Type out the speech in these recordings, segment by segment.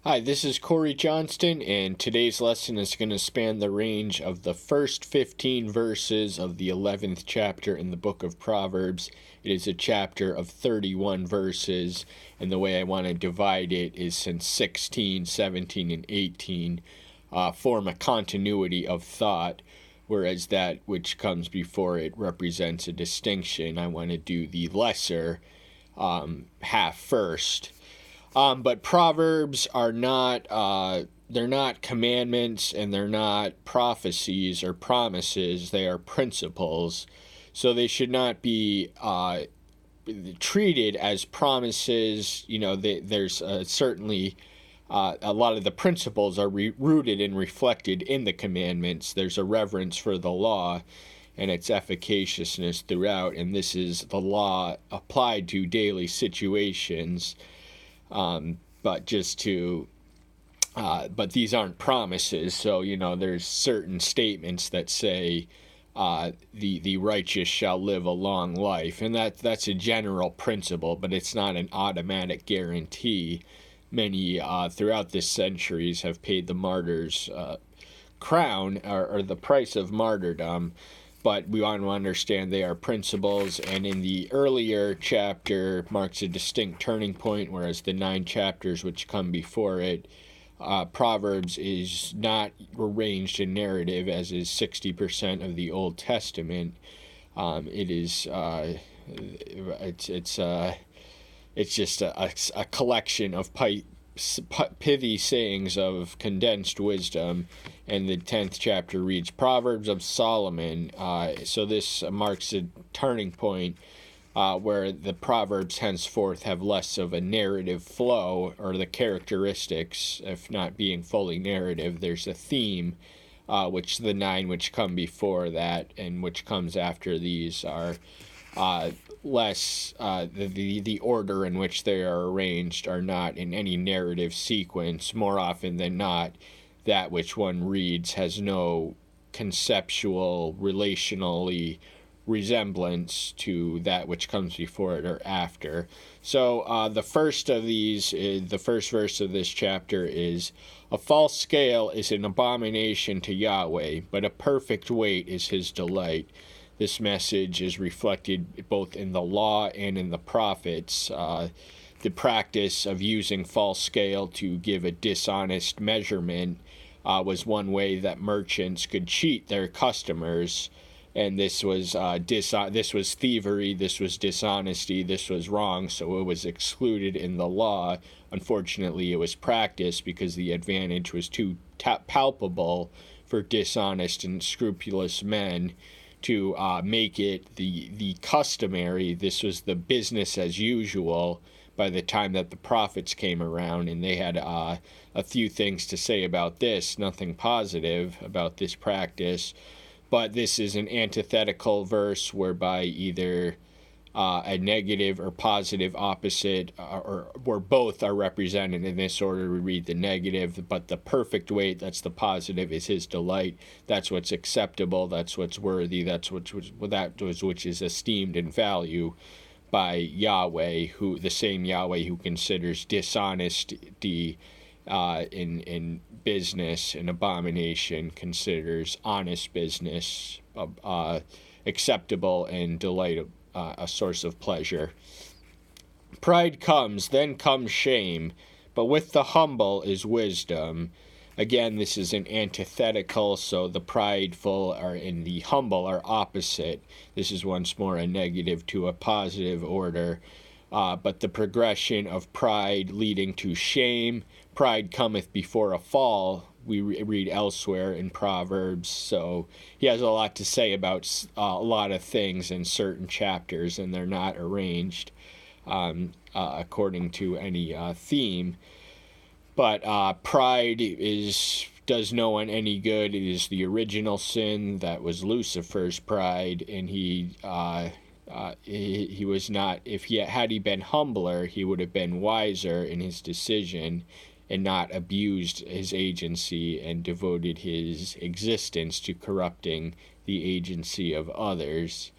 Hi, this is Corey Johnston, and today's lesson is going to span the range of the first 15 verses of the 11th chapter in the book of Proverbs. It is a chapter of 31 verses, and the way I want to divide it is since 16, 17, and 18 form a continuity of thought, whereas that which comes before it represents a distinction. I want to do the lesser half first. But Proverbs are not, they're not commandments and they're not prophecies or promises. They are principles. So they should not be treated as promises. There's certainly a lot of the principles are rooted and reflected in the commandments. There's a reverence for the law and its efficaciousness throughout. And this is the law applied to daily situations. But these aren't promises. So, there's certain statements that say, the righteous shall live a long life. And that's a general principle, but it's not an automatic guarantee. Many, throughout the centuries have paid the martyr's, crown or the price of martyrdom. But we want to understand they are principles, and in the earlier chapter marks a distinct turning point, whereas the 9 chapters which come before it, Proverbs is not arranged in narrative, as is 60% of the Old Testament. It is it's just a collection of pithy sayings of condensed wisdom. And the 10th chapter reads Proverbs of Solomon. So this marks a turning point where the Proverbs henceforth have less of a narrative flow, or the characteristics, if not being fully narrative. There's a theme, which the 9 which come before that and which comes after these are less, the order in which they are arranged are not in any narrative sequence. More often than not, that which one reads has no conceptual, relationally resemblance to that which comes before it or after. So the first of these, the first verse of this chapter is, "A false scale is an abomination to Yahweh, but a perfect weight is his delight." This message is reflected both in the law and in the prophets. The practice of using false scale to give a dishonest measurement was one way that merchants could cheat their customers, and this was thievery, this was dishonesty, this was wrong, so it was excluded in the law. Unfortunately, it was practiced because the advantage was too palpable for dishonest and scrupulous men to make it the customary. This was the business as usual by the time that the prophets came around, and they had a few things to say about this, nothing positive about this practice. But this is an antithetical verse whereby either a negative or positive opposite, or where both are represented. In this order, we read the negative, but the perfect weight, that's the positive, is his delight. That's what's acceptable, that's what's worthy, that's which is esteemed in value by Yahweh, who the same Yahweh who considers dishonesty in business an abomination, considers honest business acceptable, and delight a source of pleasure. Pride comes, then comes shame, but with the humble is wisdom. Again, this is an antithetical, so the prideful and the humble are opposite. This is once more a negative to a positive order. But the progression of pride leading to shame, pride cometh before a fall, we read elsewhere in Proverbs. So he has a lot to say about a lot of things in certain chapters, and they're not arranged according to any theme. But pride does no one any good. It is the original sin. That was Lucifer's pride, and he was not. Had he been humbler, he would have been wiser in his decision and not abused his agency and devoted his existence to corrupting the agency of others.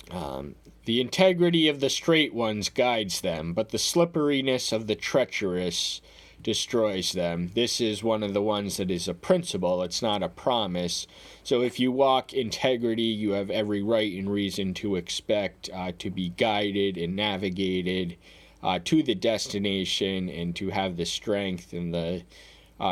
The integrity of the straight ones guides them, but the slipperiness of the treacherous destroys them. This is one of the ones that is a principle, it's not a promise. So if you walk integrity, you have every right and reason to expect to be guided and navigated to the destination, and to have the strength and the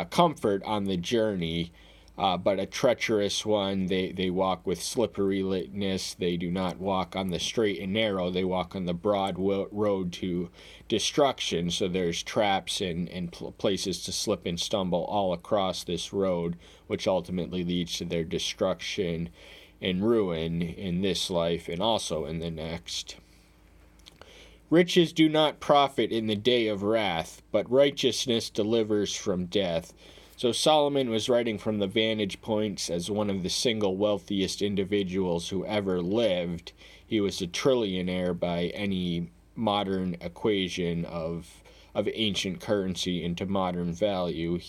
comfort on the journey. But a treacherous one, they walk with slipperiness. They do not walk on the straight and narrow. They walk on the broad road to destruction. So there's traps and places to slip and stumble all across this road, which ultimately leads to their destruction and ruin in this life and also in the next. Riches do not profit in the day of wrath, but righteousness delivers from death. So Solomon was writing from the vantage points as one of the single wealthiest individuals who ever lived. He was a trillionaire by any modern equation of ancient currency into modern value.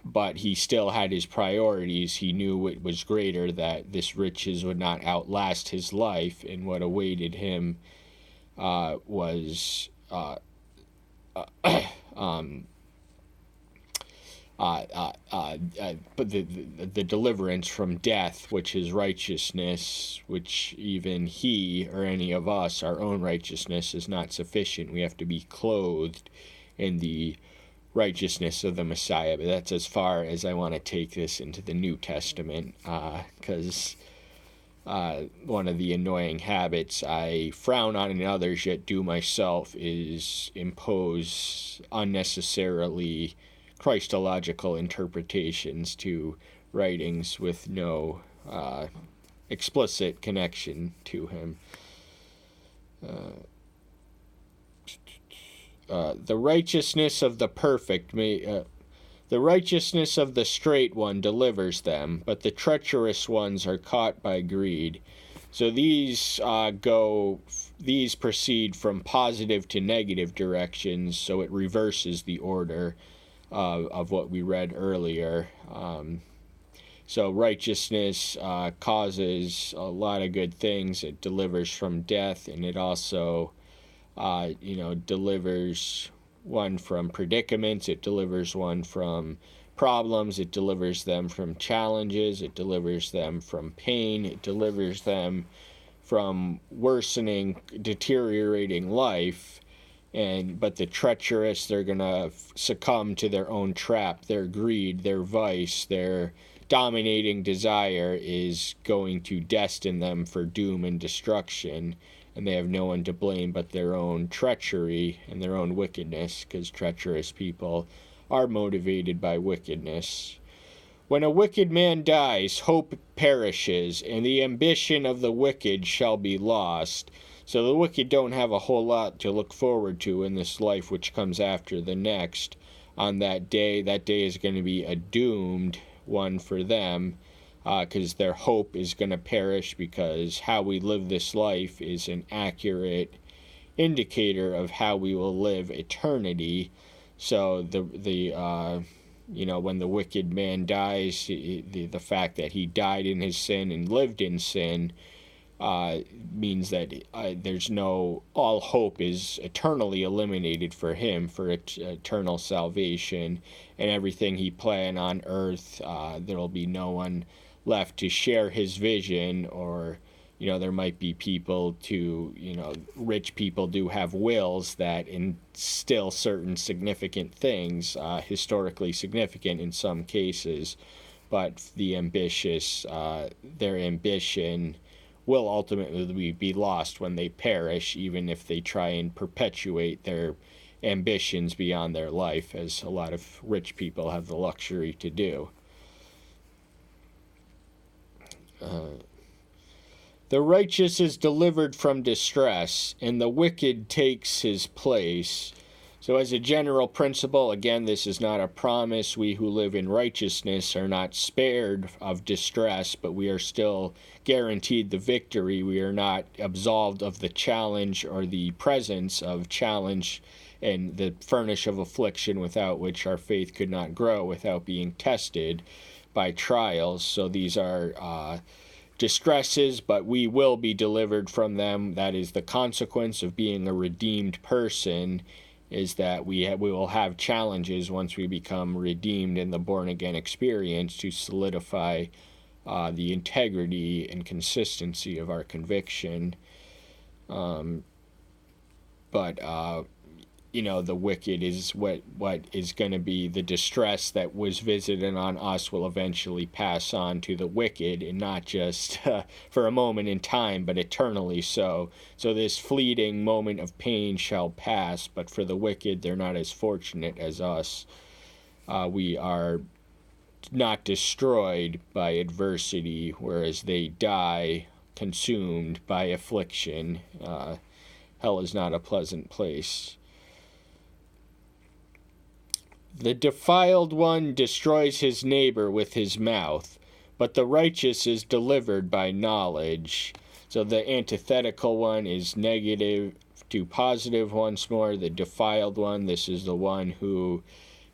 But he still had his priorities. He knew it was greater, that this riches would not outlast his life, and what awaited him was but the deliverance from death, which is righteousness, which even he or any of us, our own righteousness, is not sufficient. We have to be clothed in the righteousness of the Messiah. But that's as far as I want to take this into the New Testament, because one of the annoying habits I frown on in others yet do myself is impose unnecessarily Christological interpretations to writings with no explicit connection to him. The righteousness of the perfect the righteousness of the straight one delivers them, but the treacherous ones are caught by greed. So these proceed from positive to negative directions, so it reverses the order of what we read earlier. So righteousness causes a lot of good things. It delivers from death, and it also, delivers one from predicaments. It delivers one from problems. It delivers them from challenges. It delivers them from pain. It delivers them from worsening, deteriorating life. But the treacherous, they're going to succumb to their own trap. Their greed, their vice, their dominating desire is going to destine them for doom and destruction. And they have no one to blame but their own treachery and their own wickedness, because treacherous people are motivated by wickedness. When a wicked man dies, hope perishes, and the ambition of the wicked shall be lost. So the wicked don't have a whole lot to look forward to in this life which comes after the next. On that day is going to be a doomed one for them, because their hope is going to perish, because how we live this life is an accurate indicator of how we will live eternity. So when the wicked man dies, the fact that he died in his sin and lived in sin means that all hope is eternally eliminated for him, for eternal salvation, and everything he planned on earth, there will be no one left to share his vision. Or there might be rich people do have wills that instill certain significant things, historically significant in some cases, but the ambitious, their ambition will ultimately be lost when they perish, even if they try and perpetuate their ambitions beyond their life, as a lot of rich people have the luxury to do. The righteous is delivered from distress, and the wicked takes his place. So as a general principle, again, this is not a promise. We who live in righteousness are not spared of distress, but we are still guaranteed the victory. We are not absolved of the challenge or the presence of challenge and the furnish of affliction, without which our faith could not grow, without being tested by trials. So these are distresses, but we will be delivered from them. That is the consequence of being a redeemed person, is that we will have challenges once we become redeemed in the born-again experience to solidify the integrity and consistency of our conviction. But the wicked is what is going to be the distress that was visited on us will eventually pass on to the wicked, and not just for a moment in time, but eternally so. So this fleeting moment of pain shall pass, but for the wicked, they're not as fortunate as us. We are not destroyed by adversity, whereas they die consumed by affliction. Hell is not a pleasant place. The defiled one destroys his neighbor with his mouth, but the righteous is delivered by knowledge. So the antithetical one is negative to positive once more. The defiled one, this is the one who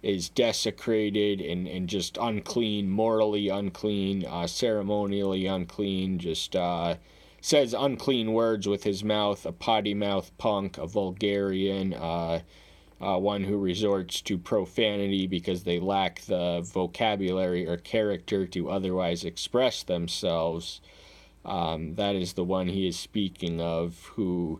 is desecrated and just unclean, morally unclean, ceremonially unclean, just says unclean words with his mouth, a potty mouth punk, a vulgarian, one who resorts to profanity because they lack the vocabulary or character to otherwise express themselves. That is the one he is speaking of, who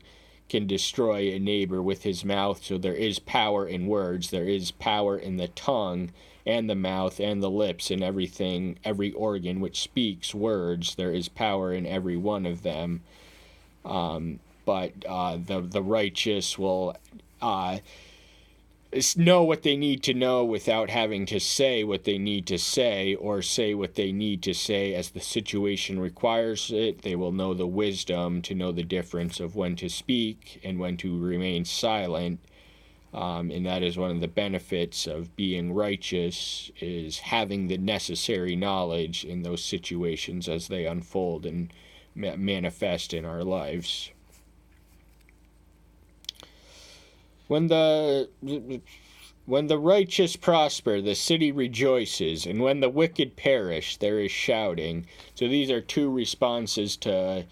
can destroy a neighbor with his mouth. So there is power in words. There is power in the tongue and the mouth and the lips and everything, every organ which speaks words. There is power in every one of them. But the righteous will know what they need to know without having to say what they need to say, or say what they need to say as the situation requires it. They will know the wisdom to know the difference of when to speak and when to remain silent. And that is one of the benefits of being righteous, is having the necessary knowledge in those situations as they unfold and manifest in our lives. When the righteous prosper, the city rejoices, and when the wicked perish, there is shouting. So these are two responses to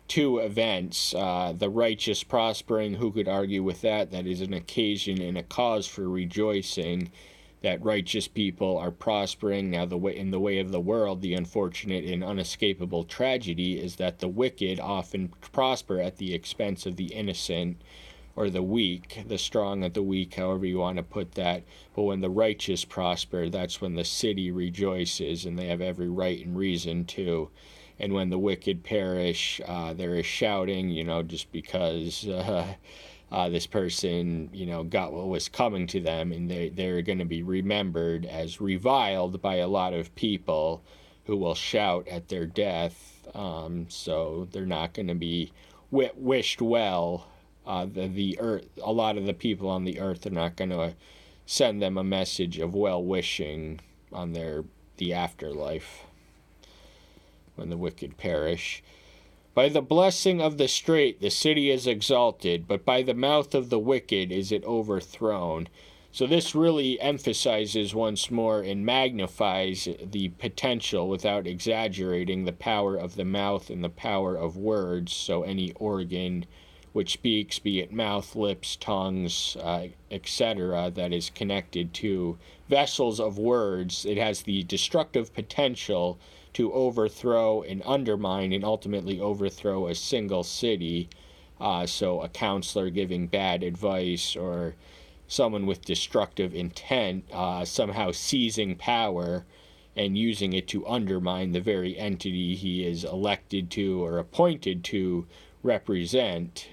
two events. The righteous prospering, who could argue with that? That is an occasion and a cause for rejoicing, that righteous people are prospering. Now, in the way of the world, the unfortunate and unescapable tragedy is that the wicked often prosper at the expense of the innocent, or the weak, the strong at the weak, however you want to put that. But when the righteous prosper, that's when the city rejoices, and they have every right and reason to. And when the wicked perish, there is shouting, just because this person, got what was coming to them, and they're going to be remembered as reviled by a lot of people who will shout at their death. So they're not going to be wished well. The earth, a lot of the people on the earth are not going to send them a message of well-wishing on the afterlife when the wicked perish. By the blessing of the straight the city is exalted, but by the mouth of the wicked is it overthrown. So this really emphasizes once more and magnifies the potential, without exaggerating, the power of the mouth and the power of words. So any organ which speaks, be it mouth, lips, tongues, etc., that is connected to vessels of words, it has the destructive potential to overthrow and undermine and ultimately overthrow a single city. So a counselor giving bad advice, or someone with destructive intent somehow seizing power and using it to undermine the very entity he is elected to or appointed to represent.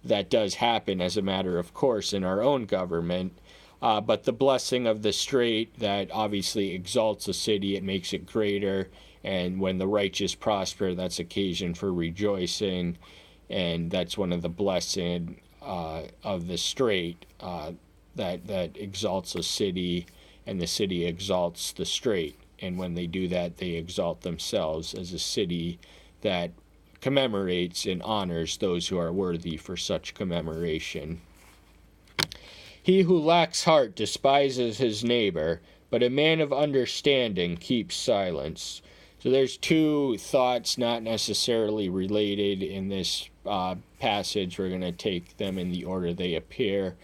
That does happen as a matter of course in our own government. But the blessing of the straight, that obviously exalts a city, it makes it greater, and when the righteous prosper, that's occasion for rejoicing, and that's one of the blessing of the straight, that exalts a city, and the city exalts the straight, and when they do that, they exalt themselves as a city that commemorates and honors those who are worthy for such commemoration. He who lacks heart despises his neighbor, but a man of understanding keeps silence. So there's two thoughts not necessarily related in this passage. We're going to take them in the order they appear.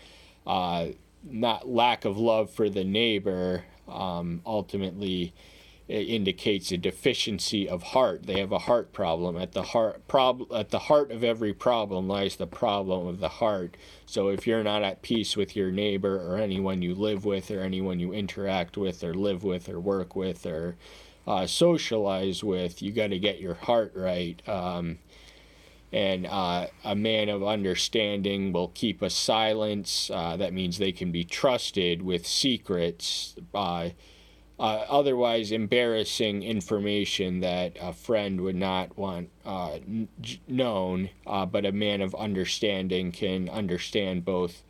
Not lack of love for the neighbor ultimately indicates a deficiency of heart. They have a heart problem. At the heart of every problem lies the problem of the heart. So if you're not at peace with your neighbor or anyone you live with or anyone you interact with or live with or work with or socialize with, you got to get your heart right. And a man of understanding will keep a silence. That means they can be trusted with secrets. Otherwise embarrassing information that a friend would not want known, but a man of understanding can understand both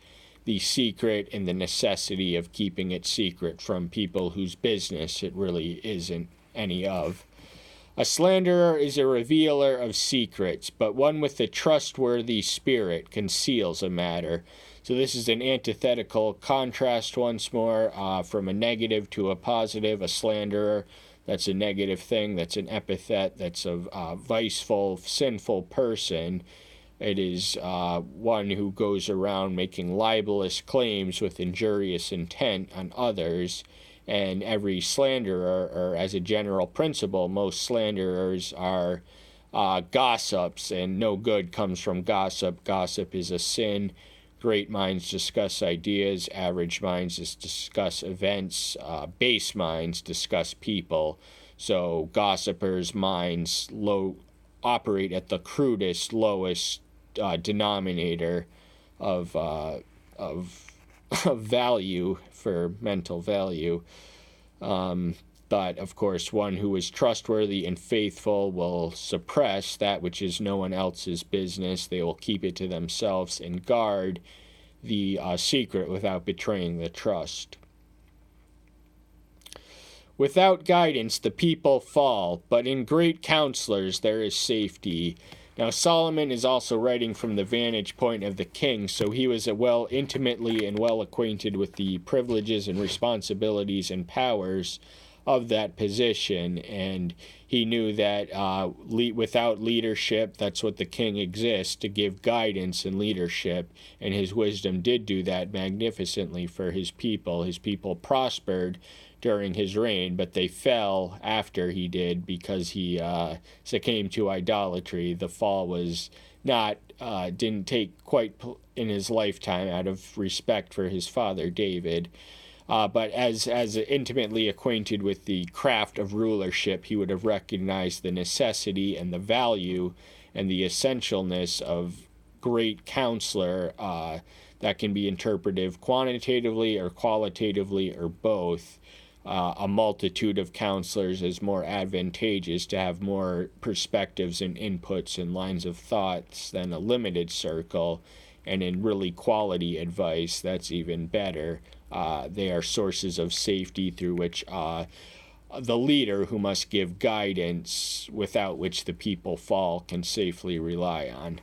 the secret and the necessity of keeping it secret from people whose business it really isn't any of. A slanderer is a revealer of secrets, but one with a trustworthy spirit conceals a matter. So this is an antithetical contrast once more, from a negative to a positive. A slanderer, that's a negative thing, that's an epithet, that's a viceful, sinful person. It is one who goes around making libelous claims with injurious intent on others. And every slanderer, or as a general principle, most slanderers are gossips, and no good comes from gossip. Gossip is a sin. Great minds discuss ideas, average minds discuss events, base minds discuss people. So gossipers' minds operate at the crudest, lowest denominator of value for mental value. But of course, one who is trustworthy and faithful will suppress that which is no one else's business. They will keep it to themselves and guard the secret without betraying the trust. Without guidance, the people fall, but in great counselors there is safety. Now, Solomon is also writing from the vantage point of the king, so he was intimately and well acquainted with the privileges and responsibilities and powers of that position, and he knew that without leadership, that's what the king exists, to give guidance and leadership, and his wisdom did do that magnificently for his people. His people prospered during his reign, but they fell after he did because he succumbed to idolatry. The fall was didn't take quite in his lifetime out of respect for his father David. But as intimately acquainted with the craft of rulership, he would have recognized the necessity and the value and the essentialness of great counselor that can be interpreted quantitatively or qualitatively or both. A multitude of counselors is more advantageous to have more perspectives and inputs and lines of thoughts than a limited circle, and in really quality advice, that's even better. They are sources of safety through which the leader, who must give guidance without which the people fall, can safely rely on.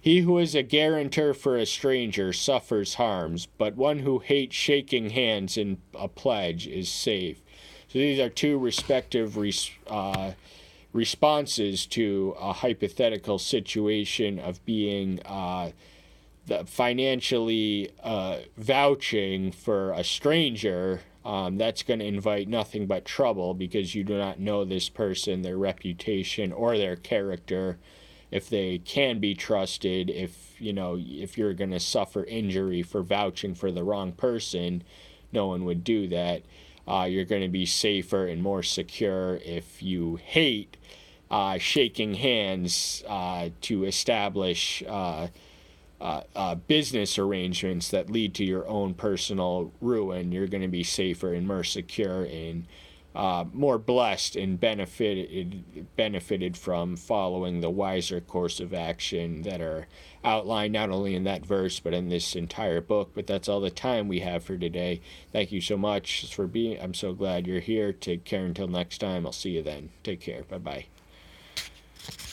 He who is a guarantor for a stranger suffers harms, but one who hates shaking hands in a pledge is safe. So these are two respective responses to a hypothetical situation of being financially vouching for a stranger. That's going to invite nothing but trouble because you do not know this person, their reputation, or their character. If they can be trusted, if you're going to suffer injury for vouching for the wrong person, no one would do that. You're going to be safer and more secure if you hate shaking hands to establish business arrangements that lead to your own personal ruin. You're going to be safer and more secure and more blessed and benefited from following the wiser course of action that are outlined not only in that verse but in this entire book. But that's all the time we have for today. Thank you so much for being. I'm so glad you're here. Take care until next time. I'll see you then. Take care. Bye-bye.